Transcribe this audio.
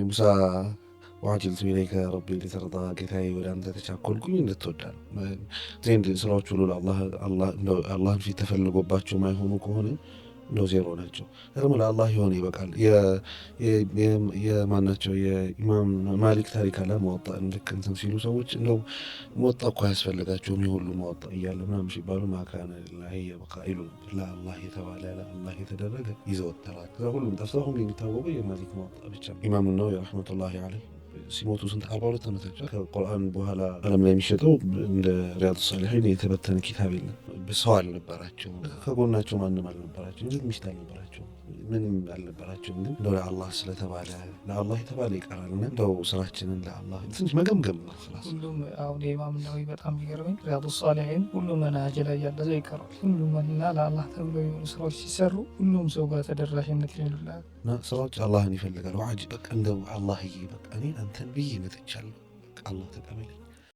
ሙሳ ወዐጀልቱ ኢለይከ ረቢ ሊተርዳ ጌታዬ ወደ አንተ ተቻኮልኩኝ እንድትወዳል ዘንድ ስራዎች ሁሉ አላህን ፊት ተፈልጎባቸው ማይሆኑ ከሆነ ነው ዜሮ ናቸው። ደግሞ ለአላህ የሆነ ይበቃል። የማናቸው የኢማም ማሊክ ታሪክ አለ መወጣ ልክ እንትን ሲሉ ሰዎች እንደው መወጣ እኮ አያስፈልጋቸውም የሁሉ መወጣ እያለ ምናምን ሲባሉ ማካነ ሊላሂ የበቃ ይሉ ለአላህ የተባለ ለአላህ የተደረገ ይዘወተራል። ሁሉም ጠፍተው ሁሉ የሚታወቀው የማሊክ መወጣ ብቻ። ኢማም ነው ረሕመቱላሂ ዐለይህ ሲሞቱ ስንት 42 ዓመታቸው። ከቁርአን በኋላ ዓለም ላይ የሚሸጠው እንደ ሪያዱ ሳሊሒን የተበተነ ኪታብ የለም። ሰው አልነበራቸውም፣ ከጎናቸው ማንም አልነበራቸው፣ እንጂ ሚስት አልነበራቸው፣ ምንም አልነበራቸው። ግን እንደው ለአላህ ስለተባለ ለአላህ የተባለ ይቀራል። እና እንደው ስራችንን ለአላህ ትንሽ መገምገም ነው። ሁሉም አሁን የኢማም ነወዊ በጣም የሚገርመኝ ሪያዱ ሳሊሒን ሁሉም መናሀጅ ላይ ያለ ሰው ይቀራል። ሁሉም እና ለአላህ ተብሎ የሆኑ ስራዎች ሲሰሩ ሁሉም ሰው ጋር ተደራሽነት ይሆንላል። እና ስራዎች አላህን ይፈልጋሉ። በቃ እንደው አላህዬ በቃ እኔ አንተን ብዬ መጥቻለሁ፣ በቃ አላህ ተቀበለኝ